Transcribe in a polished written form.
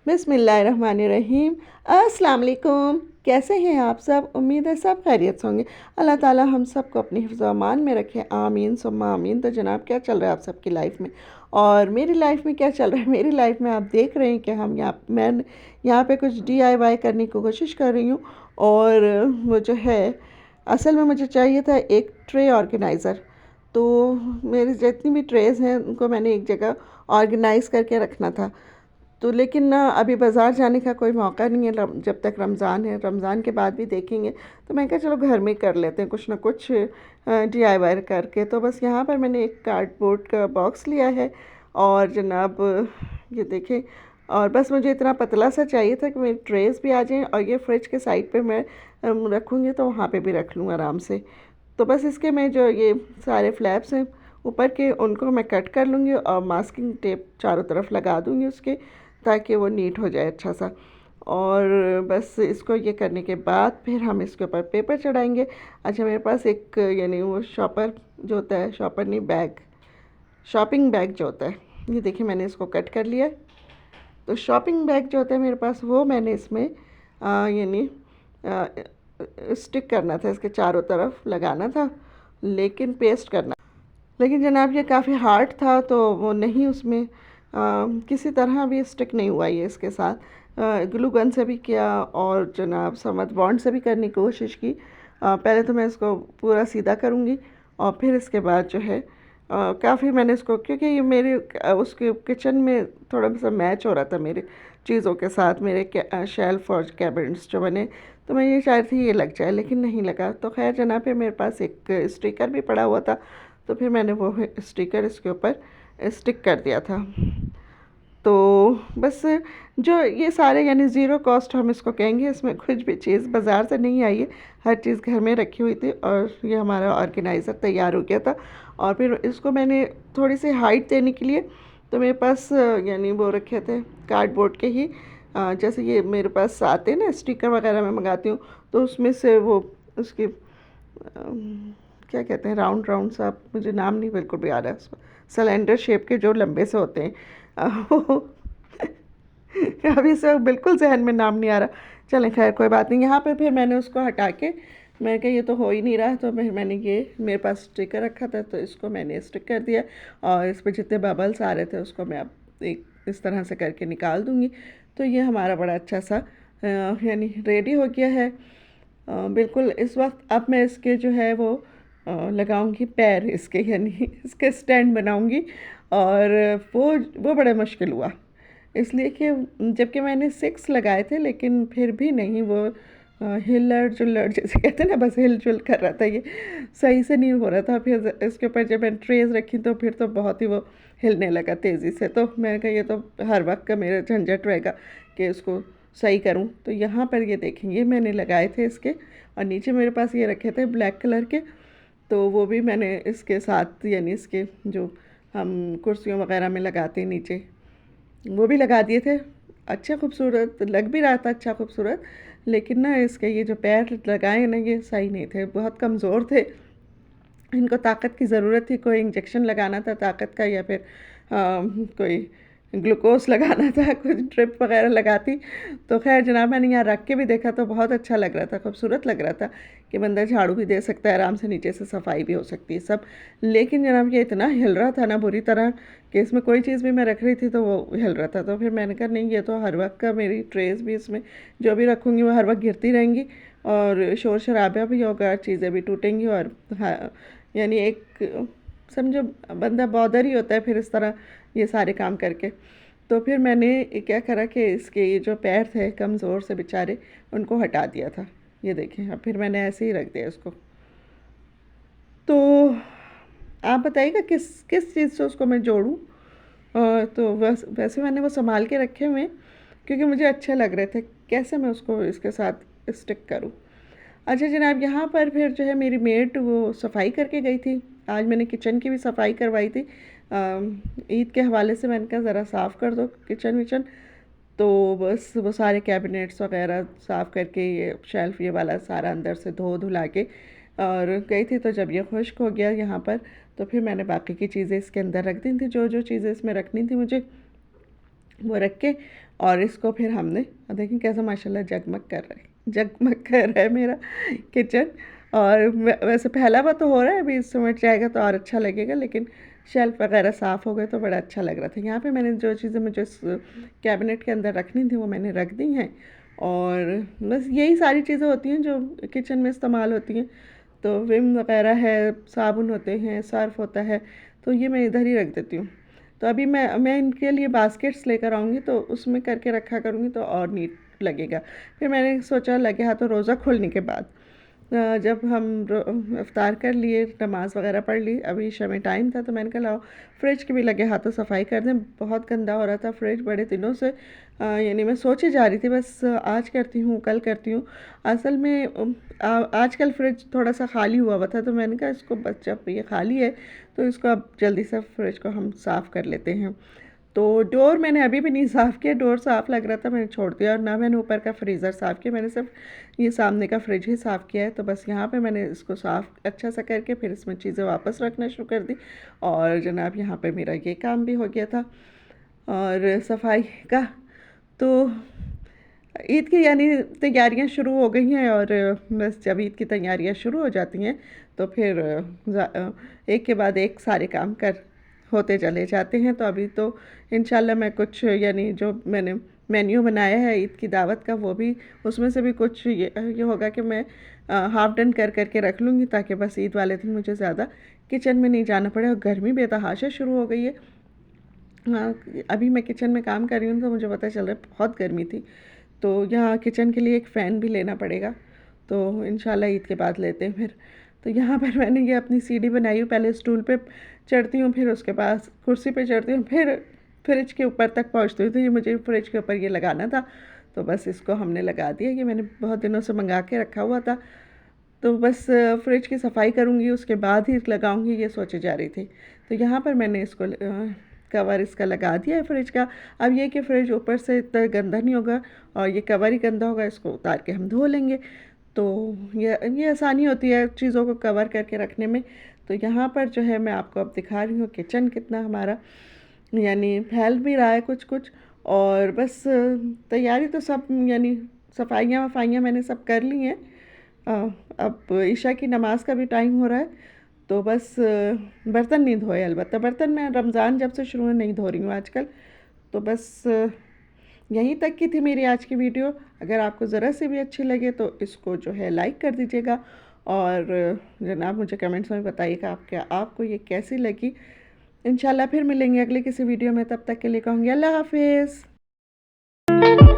बिस्मिल्लाहिर्रहमानिर्रहीम। अस्सलाम वालेकुम। कैसे हैं आप सब? उम्मीद है सब खैरियत से होंगे। अल्लाह ताला हम सबको अपनी हिफ्ज़ व अमान में रखे, आमीन सुम्मा आमीन। तो जनाब क्या चल रहा है आप सबकी लाइफ में और मेरी लाइफ में क्या चल रहा है? मेरी लाइफ में आप देख रहे हैं कि मैं यहाँ पे कुछ DIY करने की कोशिश कर रही हूँ। और वो जो है, असल में मुझे चाहिए था एक ट्रे ऑर्गेनाइज़र। तो मेरी जितनी भी ट्रेज़ हैं उनको मैंने एक जगह ऑर्गेनाइज़ करके रखना था। तो लेकिन ना अभी बाज़ार जाने का कोई मौका नहीं है, जब तक रमज़ान है। रमज़ान के बाद भी देखेंगे। तो मैं कहा चलो घर में कर लेते हैं कुछ ना कुछ DIY करके। तो बस यहाँ पर मैंने एक कार्डबोर्ड का बॉक्स लिया है और जनाब ये देखें। और बस मुझे इतना पतला सा चाहिए था कि मेरी ट्रेस भी आ जाएं और ये फ्रिज के साइड पे मैं रखूँगी तो वहाँ पे भी रख लूँ आराम से। तो बस इसके मैं जो ये सारे फ्लैप्स हैं ऊपर के उनको मैं कट कर लूँगी और मास्किंग टेप चारों तरफ लगा दूँगी उसके, ताकि वो नीट हो जाए अच्छा सा। और बस इसको ये करने के बाद फिर हम इसके ऊपर पेपर चढ़ाएंगे। अच्छा, मेरे पास एक यानी वो शॉपर जो होता है, शॉपर नहीं, बैग, शॉपिंग बैग जो होता है, ये देखिए मैंने इसको कट कर लिया है। तो शॉपिंग बैग जो होता है मेरे पास, वो मैंने इसमें यानी स्टिक करना था, इसके चारों तरफ लगाना था, लेकिन पेस्ट करना। लेकिन जनाब ये काफ़ी हार्ड था तो वो नहीं उसमें किसी तरह भी स्टिक नहीं हुआ ये इसके साथ। ग्लू गन से भी किया और जनाब समझ बॉन्ड से भी करने की कोशिश की। पहले तो मैं इसको पूरा सीधा करूँगी और फिर इसके बाद जो है काफ़ी मैंने इसको, क्योंकि ये मेरे उसके किचन में थोड़ा सा मैच हो रहा था मेरे चीज़ों के साथ, मेरे शेल्फ और कैबिनेट्स जो बने। तो मैं ये चाह रही थी ये लग जाए, लेकिन नहीं लगा। तो खैर जनाब पे मेरे पास एक स्टिकर भी पड़ा हुआ था, तो फिर मैंने वो स्टिकर इसके ऊपर स्टिक कर दिया था। तो बस जो ये सारे यानी ज़ीरो कॉस्ट हम इसको कहेंगे, इसमें कुछ भी चीज़ बाज़ार से नहीं आई है, हर चीज़ घर में रखी हुई थी और ये हमारा ऑर्गेनाइज़र तैयार हो गया था। और फिर इसको मैंने थोड़ी सी हाइट देने के लिए तो मेरे पास यानी वो रखे थे कार्डबोर्ड के ही, जैसे ये मेरे पास आते हैं ना स्टिकर वगैरह मैं मंगाती हूँ, तो उसमें से वो उसकी क्या कहते हैं, राउंड राउंड सा, मुझे नाम नहीं बिल्कुल भी आ रहा है उसको, सिलेंडर शेप के जो लंबे से होते हैं वो अभी से बिल्कुल जहन में नाम नहीं आ रहा। चलें खैर कोई बात नहीं। यहाँ पे फिर मैंने उसको हटा के, मैं कहा ये तो हो ही नहीं रहा, तो फिर मैंने ये मेरे पास स्टिकर रखा था तो इसको मैंने स्टिक कर दिया और इस पर जितने बबल्स आ रहे थे उसको मैं अब एक इस तरह से करके निकाल दूँगी। तो ये हमारा बड़ा अच्छा सा यानी रेडी हो गया है। बिल्कुल इस वक्त अब मैं इसके जो है वो लगाऊंगी पैर इसके, यानी इसके स्टैंड बनाऊंगी। और वो बड़ा मुश्किल हुआ, इसलिए कि जबकि मैंने 6 लगाए थे लेकिन फिर भी नहीं वो हिलर जुलर जैसे कहते हैं ना, बस हिल जुल कर रहा था, ये सही से नहीं हो रहा था। फिर इसके ऊपर जब मैंने ट्रेस रखी तो फिर तो बहुत ही वो हिलने लगा तेज़ी से। तो मैंने कहा ये तो हर वक्त का मेरा झंझट रहेगा कि इसको सही करूं। तो यहाँ पर ये देखेंगे मैंने लगाए थे इसके, और नीचे मेरे पास ये रखे थे ब्लैक कलर के, तो वो भी मैंने इसके साथ यानी इसके जो हम कुर्सियों वगैरह में लगाते हैं नीचे, वो भी लगा दिए थे। अच्छा खूबसूरत लग भी रहा था, अच्छा खूबसूरत। लेकिन ना इसके ये जो पैर लगाए ना ये सही नहीं थे, बहुत कमज़ोर थे। इनको ताकत की ज़रूरत थी, कोई इंजेक्शन लगाना था ताकत का, या फिर कोई ग्लूकोज लगाना था, कुछ ड्रिप वगैरह लगाती। तो खैर जनाब मैंने यहाँ रख के भी देखा तो बहुत अच्छा लग रहा था, खूबसूरत लग रहा था कि बंदा झाड़ू भी दे सकता है आराम से, नीचे से सफाई भी हो सकती है सब। लेकिन जनाब ये इतना हिल रहा था ना बुरी तरह कि इसमें कोई चीज़ भी मैं रख रही थी तो वो हिल रहा था। तो फिर मैंने कहा नहीं, ये तो हर वक्त का, मेरी ट्रेस भी इसमें जो भी रखूँगी वो हर वक्त गिरती रहेंगी और शोर शराबा भी होगा, चीज़ें भी टूटेंगी। और हाँ, यानी एक समझो बंदा बॉदर ही होता है फिर इस तरह ये सारे काम करके। तो फिर मैंने क्या करा कि इसके ये जो पैर थे कमज़ोर से बेचारे, उनको हटा दिया था। ये देखें, अब फिर मैंने ऐसे ही रख दिया इसको। तो आप बताइएगा किस किस चीज़ से उसको मैं जोड़ूं। तो वैसे मैंने वो संभाल के रखे हुए हैं क्योंकि मुझे अच्छे लग रहे थे, कैसे मैं उसको इसके साथ स्टिक करूं। अच्छा जनाब, यहाँ पर फिर जो है मेरी मेड वो सफाई करके गई थी। आज मैंने किचन की भी सफाई करवाई थी, ईद के हवाले से। मैंने कहा ज़रा साफ़ कर दो किचन विचन। तो बस वो सारे कैबिनेट्स वगैरह साफ़ करके, ये शेल्फ़ ये वाला सारा अंदर से धो धुला के और गई थी। तो जब ये खुश्क हो गया यहाँ पर, तो फिर मैंने बाकी की चीज़ें इसके अंदर रख दी थी, जो जो चीज़ें इसमें रखनी थी मुझे वो रख के। और इसको फिर हमने देखें कैसा माशाल्लाह जगमग कर रहा है मेरा किचन। और वैसे फैला हुआ तो हो रहा है, अभी इस समय जाएगा तो और अच्छा लगेगा, लेकिन शेल्फ़ वगैरह साफ़ हो गए तो बड़ा अच्छा लग रहा था। यहाँ पे मैंने जो चीज़ें मुझे इस कैबिनेट के अंदर रखनी थी वो मैंने रख दी हैं। और बस यही सारी चीज़ें होती हैं जो किचन में इस्तेमाल होती हैं। तो विम वगैरह है, साबुन होते हैं, सर्फ़ होता है, तो ये मैं इधर ही रख देती हूँ। तो अभी मैं इनके लिए बास्केट्स लेकर आऊँगी तो उसमें करके रखा करूँगी तो और नीट लगेगा। फिर मैंने सोचा लगे हाथों रोज़ा खोलने के बाद जब हम इफ्तार कर लिए, नमाज़ वगैरह पढ़ ली, अभी ईशा में टाइम था, तो मैंने कहा लाओ फ्रिज के भी लगे हाथों सफाई कर दें। बहुत गंदा हो रहा था फ्रिज बड़े दिनों से। यानी मैं सोचे जा रही थी बस आज करती हूँ, कल करती हूँ। असल में आजकल फ्रिज थोड़ा सा खाली हुआ था, तो मैंने कहा इसको बस जब ये खाली है तो इसको अब जल्दी से फ्रिज को हम साफ़ कर लेते हैं। तो डोर मैंने अभी भी नहीं साफ़ किया, डोर साफ़ लग रहा था मैंने छोड़ दिया, और ना मैंने ऊपर का फ्रीज़र साफ़ किया, मैंने सिर्फ ये सामने का फ्रिज ही साफ़ किया है। तो बस यहाँ पे मैंने इसको साफ़ अच्छा सा करके फिर इसमें चीज़ें वापस रखना शुरू कर दी। और जनाब यहाँ पे मेरा ये काम भी हो गया था और सफाई का। तो ईद की यानी तैयारियां शुरू हो गई हैं, और बस जब ईद की तैयारियां शुरू हो जाती हैं तो फिर एक के बाद एक सारे काम कर होते चले जाते हैं। तो अभी तो इंशाल्लाह मैं कुछ यानी जो मैंने मेन्यू बनाया है ईद की दावत का, वो भी उसमें से भी कुछ ये होगा कि मैं हाफ डन कर करके रख लूँगी, ताकि बस ईद वाले दिन मुझे ज़्यादा किचन में नहीं जाना पड़े। और गर्मी बेतहाशा शुरू हो गई है। हाँ, अभी मैं किचन में काम कर रही हूँ तो मुझे पता चल रहा है बहुत गर्मी थी। तो यहाँ किचन के लिए एक फ़ैन भी लेना पड़ेगा, तो इंशाल्लाह ईद के बाद लेते हैं फिर। तो यहाँ पर मैंने ये अपनी सीढ़ी बनाई हूँ, पहले स्टूल पे चढ़ती हूँ, फिर उसके बाद कुर्सी पे चढ़ती हूँ, फिर फ्रिज के ऊपर तक पहुँचती हूँ। तो ये मुझे फ्रिज के ऊपर ये लगाना था, तो बस इसको हमने लगा दिया। ये मैंने बहुत दिनों से मंगा के रखा हुआ था, तो बस फ्रिज की सफाई करूँगी उसके बाद ही लगाऊँगी, ये सोचे जा रही थी। तो यहाँ पर मैंने इसको कवर इसका लगा दिया है फ्रिज का। अब ये कि फ्रिज ऊपर से इतना गंदा नहीं होगा और ये कवर ही गंदा होगा, इसको उतार के हम धो लेंगे। तो ये आसानी होती है चीज़ों को कवर करके रखने में। तो यहाँ पर जो है मैं आपको अब दिखा रही हूँ किचन कितना हमारा यानी फैल भी रहा है कुछ कुछ। और बस तैयारी तो सब यानी सफाइयाँ वफाइयाँ मैंने सब कर ली हैं। अब ईशा की नमाज़ का भी टाइम हो रहा है, तो बस बर्तन नहीं धोए। अलबत्ता बर्तन मैं रमज़ान जब से शुरू नहीं धो रही हूँ आजकल। तो बस यहीं तक की थी मेरी आज की वीडियो। अगर आपको ज़रा से भी अच्छी लगे तो इसको जो है लाइक कर दीजिएगा, और जनाब मुझे कमेंट्स में बताइएगा आपको ये कैसी लगी। इंशाल्लाह फिर मिलेंगे अगले किसी वीडियो में, तब तक के लिए कहूँगी अल्लाह हाफिज़।